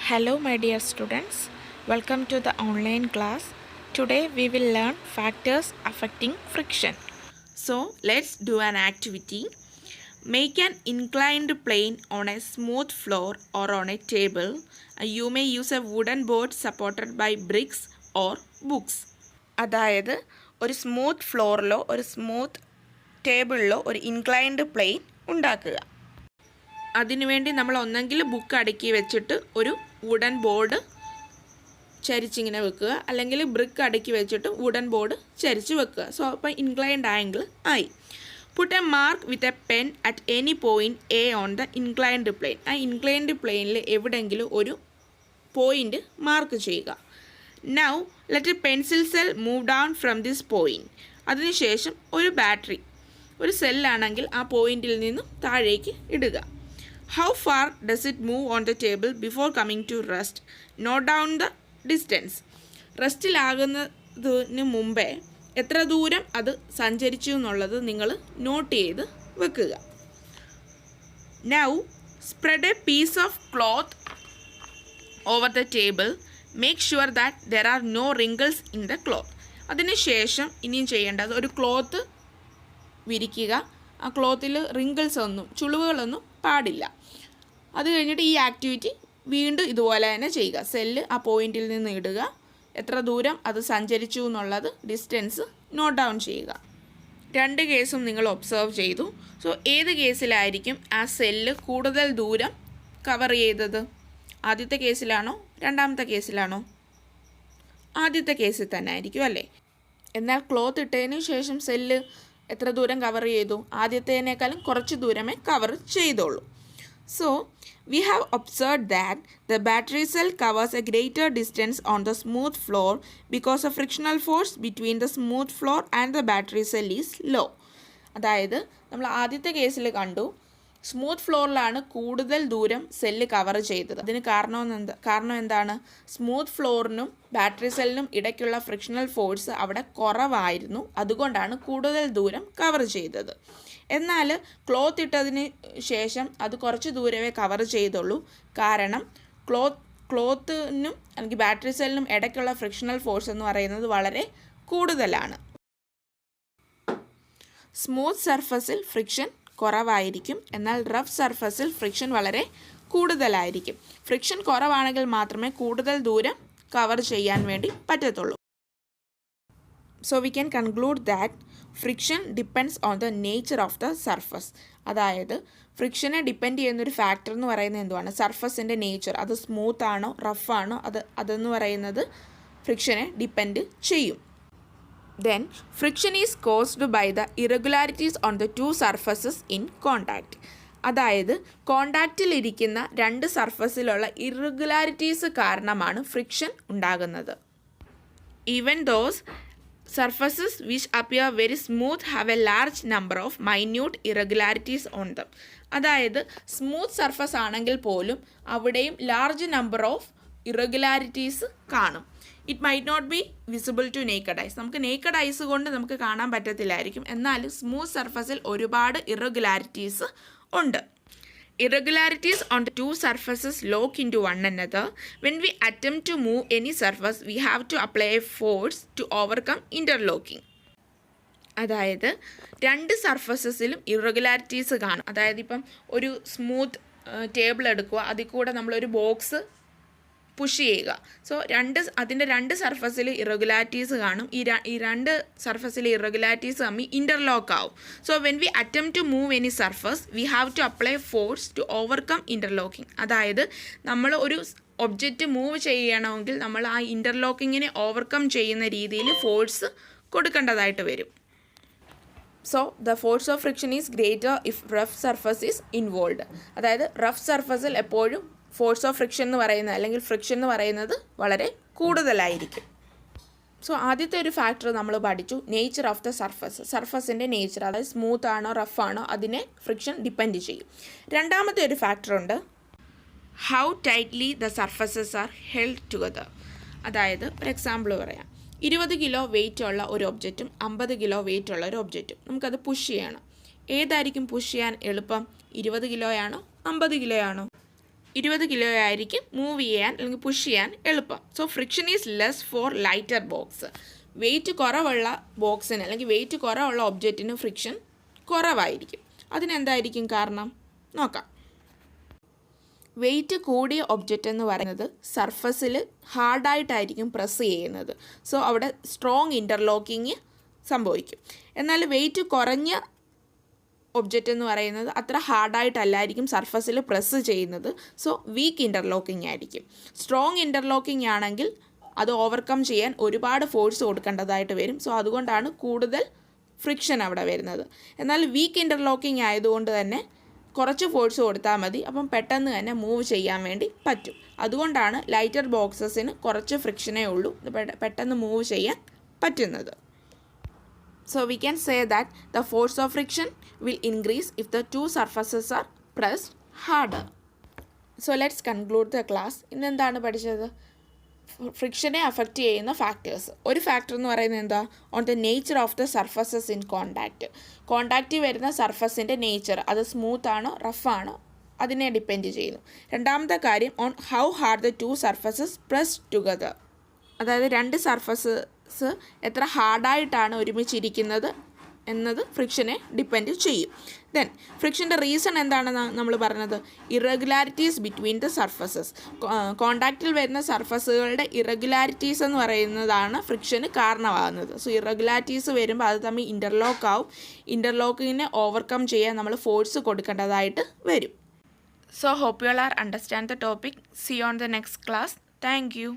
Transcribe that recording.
Hello my dear students, welcome to the online class. Today we will learn factors affecting friction. So let's do an activity. Make an inclined plane on a smooth floor or on a table. You may use a wooden board supported by bricks or books. അതായത് ഒരു smooth ഫ്ലോറിലോ ഒരു smooth ടേബിളിലോ ഒരു inclined plane ഉണ്ടാക്കുക. അതിനുവേണ്ടി നമ്മൾ ഒന്നെങ്കിൽ book അടുക്കി വെച്ചിട്ട് ഒരു വുഡൻ ബോർഡ് ചരിച്ചിങ്ങനെ വെക്കുക, അല്ലെങ്കിൽ ബ്രിക്ക് അടുക്കി വെച്ചിട്ട് വുഡൻ ബോർഡ് ചരിച്ച് വെക്കുക. സോ അപ്പോൾ ഇൻക്ലൈൻഡ് ആംഗിൾ ആയി. Put a mark with a pen at any point A on the inclined plane. ആ ഇൻക്ലൈൻഡ് പ്ലെയിനിൽ എവിടെയെങ്കിലും ഒരു പോയിൻ്റ് മാർക്ക് ചെയ്യുക. Now let A pencil cell move down from this point. അതിനുശേഷം ഒരു ബാറ്ററി, ഒരു സെല്ലാണെങ്കിൽ ആ പോയിൻറ്റിൽ നിന്നും താഴേക്ക് ഇടുക. How far does it move on the table before coming to rest? Note down the distance. റെസ്റ്റിലാകുന്നതിന് മുമ്പേ എത്ര ദൂരം അത് സഞ്ചരിച്ചു എന്നുള്ളത് നിങ്ങൾ നോട്ട് ചെയ്ത് വെക്കുക. Now spread a piece of cloth over the table. Make sure that there are no wrinkles in the cloth. അതിനുശേഷം ഇനിയും ചെയ്യേണ്ടത് ഒരു ക്ലോത്ത് വിരിക്കുക. ആ ക്ലോത്തിൽ റിങ്കിൾസ് ഒന്നും ചുളിവുകളൊന്നും പാടില്ല. അത് കഴിഞ്ഞിട്ട് ഈ ആക്ടിവിറ്റി വീണ്ടും ഇതുപോലെ തന്നെ ചെയ്യുക. സെല്ല് ആ പോയിന്റിൽ നിന്ന് ഇടുക, എത്ര ദൂരം അത് സഞ്ചരിച്ചു എന്നുള്ളത് ഡിസ്റ്റൻസ് നോട്ട് ഡൗൺ ചെയ്യുക. രണ്ട് കേസും നിങ്ങൾ ഒബ്സർവ് ചെയ്തു. സോ ഏത് കേസിലായിരിക്കും ആ സെല്ല് കൂടുതൽ ദൂരം കവർ ചെയ്തത്? ആദ്യത്തെ കേസിലാണോ രണ്ടാമത്തെ കേസിലാണോ? ആദ്യത്തെ കേസിൽ തന്നെ ആയിരിക്കും അല്ലേ. എന്നാൽ ക്ലോത്ത് ഇട്ടതിന് ശേഷം സെല്ല് എത്ര ദൂരം കവർ ചെയ്തു? ആദ്യത്തേനേക്കാളും കുറച്ച് ദൂരമേ കവർ ചെയ്തോളൂ. So we have observed that the battery cell covers a greater distance on the smooth floor because of frictional force between the smooth floor and the battery cell is low. അതായത് നമ്മൾ ആദ്യത്തെ കേസിൽ കണ്ടു smooth ഫ്ലോറിലാണ് കൂടുതൽ ദൂരം cell cover ചെയ്തത്. അതിന് കാരണം എന്താണ്? സ്മൂത്ത് ഫ്ലോറിനും ബാറ്ററി സെല്ലിനും ഇടയ്ക്കുള്ള ഫ്രിക്ഷണൽ ഫോഴ്സ് അവിടെ കുറവായിരുന്നു. അതുകൊണ്ടാണ് കൂടുതൽ ദൂരം കവർ ചെയ്തത്. എന്നാൽ ക്ലോത്ത് ഇട്ടതിന് ശേഷം അത് കുറച്ച് ദൂരമേ കവർ ചെയ്തുള്ളൂ. കാരണം ക്ലോത്തിനും അല്ലെങ്കിൽ ബാറ്ററി സെല്ലിനും ഇടയ്ക്കുള്ള ഫ്രിക്ഷണൽ ഫോഴ്സ് എന്ന് പറയുന്നത് വളരെ കൂടുതലാണ്. സ്മൂത്ത് സർഫസിൽ ഫ്രിക്ഷൻ കുറവായിരിക്കും, എന്നാൽ റഫ് സർഫസിൽ ഫ്രിക്ഷൻ വളരെ കൂടുതലായിരിക്കും. ഫ്രിക്ഷൻ കുറവാണെങ്കിൽ മാത്രമേ കൂടുതൽ ദൂരം കവർ ചെയ്യാൻ വേണ്ടി പറ്റത്തുള്ളൂ. So we can conclude that friction depends on the nature of the surface. അതായത് ഫ്രിക്ഷനെ ഡിപ്പെൻഡ് ചെയ്യുന്നൊരു ഫാക്ടർ എന്ന് പറയുന്നത് എന്തുവാണ്? സർഫസിൻ്റെ നേച്ചർ. അത് സ്മൂത്ത് ആണോ റഫാണോ അതെന്ന് പറയുന്നത് ഫ്രിക്ഷനെ ഡിപ്പെൻഡ് ചെയ്യും. Then friction is caused by the irregularities on the two surfaces in contact. അതായത് കോണ്ടാക്റ്റിലിരിക്കുന്ന രണ്ട് സർഫസിലുള്ള ഇറഗുലാരിറ്റീസ് കാരണമാണ് ഫ്രിക്ഷൻ ഉണ്ടാകുന്നത്. Even those surfaces which appear very smooth have a large number of minute irregularities on them. അതായത് smooth surface ആണെങ്കിൽ പോലും അവിടെയും ലാർജ് നമ്പർ ഓഫ് ഇറഗുലാരിറ്റീസ് കാണും. It might not be visible to naked eyes. നമുക്ക് naked eyes കൊണ്ട് നമുക്ക് കാണാൻ പറ്റത്തില്ലായിരിക്കും. എന്നാലും സ്മൂത്ത് സർഫസിൽ ഒരുപാട് ഇറഗുലാരിറ്റീസ് ഉണ്ട്. Irregularities on the two surfaces lock into one another. When we attempt to move any surface we have to apply a force to overcome interlocking. അതായത് രണ്ട് സർഫസസിലും ഇറഗുലാരിറ്റീസ് കാണും. അതായത് ഇപ്പം ഒരു സ്മൂത്ത് ടേബിൾ എടുക്കുക, അതിൽ കൂടെ നമ്മളൊരു ബോക്സ് പുഷ് ചെയ്യുക. സോ അതിൻ്റെ രണ്ട് സർഫസിൽ ഇറഗുലാരിറ്റീസ് കാണും. ഈ രണ്ട് സർഫസിലെ ഇറഗുലാരിറ്റീസ് തമ്മിൽ ഇൻ്റർലോക്ക് ആവും. So when we attempt to move any surface we have to apply force to overcome interlocking. അതായത് നമ്മൾ ഒരു ഒബ്ജക്റ്റ് മൂവ് ചെയ്യണമെങ്കിൽ നമ്മൾ ആ ഇൻ്റർലോക്കിങ്ങിനെ ഓവർകം ചെയ്യുന്ന രീതിയിൽ ഫോഴ്സ് കൊടുക്കേണ്ടതായിട്ട് വരും. So the force of friction is greater if rough surface is involve. അതായത് റഫ് സർഫസിൽ എപ്പോഴും ഫോഴ്സ് ഓഫ് ഫ്രിക്ഷൻ എന്ന് പറയുന്നത് അല്ലെങ്കിൽ ഫ്രിക്ഷൻ എന്ന് പറയുന്നത് വളരെ കൂടുതലായിരിക്കും. സോ ആദ്യത്തെ ഒരു ഫാക്ടർ നമ്മൾ പഠിച്ചു, നേച്ചർ ഓഫ് ദ സർഫസ്. സർഫസിൻ്റെ നേച്ചർ, അതായത് സ്മൂത്ത് ആണോ റഫ് ആണോ അതിനെ ഫ്രിക്ഷൻ ഡിപ്പെൻഡ് ചെയ്യും. രണ്ടാമത്തെ ഒരു ഫാക്ടർ ഉണ്ട്, how tightly the surfaces are held together. അതായത് ഒരു എക്സാമ്പിൾ പറയാം. 20 കിലോ വെയിറ്റ് ഉള്ള ഒരു ഒബ്ജക്റ്റും 50 കിലോ വെയിറ്റ് ഉള്ള ഒരു ഒബ്ജക്റ്റും നമുക്കത് പുഷ് ചെയ്യണം. ഏതായിരിക്കും പുഷ് ചെയ്യാൻ എളുപ്പം? 20 കിലോയാണോ 50 കിലോയാണോ? 20 കിലോ ആയിരിക്കും മൂവ് ചെയ്യാൻ അല്ലെങ്കിൽ പുഷ് ചെയ്യാൻ എളുപ്പം. So friction is less for lighter box. Weight കുറവുള്ള ബോക്സിന് അല്ലെങ്കിൽ വെയിറ്റ് കുറവുള്ള ഒബ്ജക്റ്റിന് ഫ്രിക്ഷൻ കുറവായിരിക്കും. അതിനെന്തായിരിക്കും കാരണം നോക്കാം. വെയിറ്റ് കൂടിയ ഒബ്ജക്റ്റ് എന്ന് പറയുന്നത് സർഫസിൽ ഹാർഡായിട്ടായിരിക്കും പ്രസ് ചെയ്യുന്നത്. സോ അവിടെ സ്ട്രോങ് ഇൻ്റർലോക്കിങ് സംഭവിക്കും. എന്നാൽ വെയിറ്റ് കുറഞ്ഞ ഒബ്ജക്റ്റ് എന്ന് പറയുന്നത് അത്ര ഹാർഡായിട്ടല്ലായിരിക്കും സർഫസിൽ പ്രസ് ചെയ്യുന്നത്. സോ വീക്ക് ഇൻ്റർലോക്കിംഗ് ആയിരിക്കും. സ്ട്രോങ് ഇൻ്റർലോക്കിംഗ് ആണെങ്കിൽ അത് ഓവർകം ചെയ്യാൻ ഒരുപാട് ഫോഴ്സ് കൊടുക്കേണ്ടതായിട്ട് വരും. സോ അതുകൊണ്ടാണ് കൂടുതൽ ഫ്രിക്ഷൻ അവിടെ വരുന്നത്. എന്നാൽ വീക്ക് ഇൻ്റർലോക്കിംഗ് ആയതുകൊണ്ട് തന്നെ കുറച്ച് ഫോഴ്സ് കൊടുത്താൽ മതി, അപ്പം പെട്ടെന്ന് തന്നെ മൂവ് ചെയ്യാൻ വേണ്ടി പറ്റും. അതുകൊണ്ടാണ് ലൈറ്റർ ബോക്സസിന് കുറച്ച് ഫ്രിക്ഷനേ ഉള്ളൂ, പെട്ടെന്ന് മൂവ് ചെയ്യാൻ പറ്റുന്നത്. So we can say that the force of friction will increase if the two surfaces are pressed harder. So let's conclude the class. ഇന്ന് എന്താണ് പഠിച്ചത്? ഫ്രിക്ഷനെ അഫക്റ്റ് ചെയ്യുന്ന ഫാക്ടേഴ്സ്. ഒരു ഫാക്ടർ എന്ന് പറയുന്നത് എന്താ? On the nature of the surfaces in contact. കോണ്ടാക്റ്റിൽ വരുന്ന സർഫസിൻ്റെ നേച്ചർ, അത് സ്മൂത്ത് ആണോ റഫ് ആണോ അതിനെ ഡിപ്പെൻഡ് ചെയ്യുന്നു. രണ്ടാമത്തെ കാര്യം on how hard the two surfaces press together. അതായത് രണ്ട് സർഫസസ് എത്ര ഹാർഡായിട്ടാണ് ഒരുമിച്ചിരിക്കുന്നത് എന്നത് ഫ്രിക്ഷനെ ഡിപ്പെൻഡ് ചെയ്യും. ദെൻ ഫ്രിക്ഷൻ്റെ റീസൺ എന്താണെന്ന് നമ്മൾ പറഞ്ഞത്? Irregularities between the surfaces. കോണ്ടാക്റ്റിൽ വരുന്ന സർഫസുകളുടെ ഇറഗുലാരിറ്റീസ് എന്ന് പറയുന്നതാണ് ഫ്രിക്ഷന് കാരണമാകുന്നത്. സോ ഇറഗുലാരിറ്റീസ് വരുമ്പോൾ അത് തമ്മിൽ ഇൻ്റർലോക്ക് ആവും. ഇൻ്റർലോക്കിങ്ങിനെ ഓവർകം ചെയ്യാൻ നമ്മൾ ഫോഴ്സ് കൊടുക്കേണ്ടതായിട്ട് വരും. So hope you all are understand the topic. See on the next class. Thank U.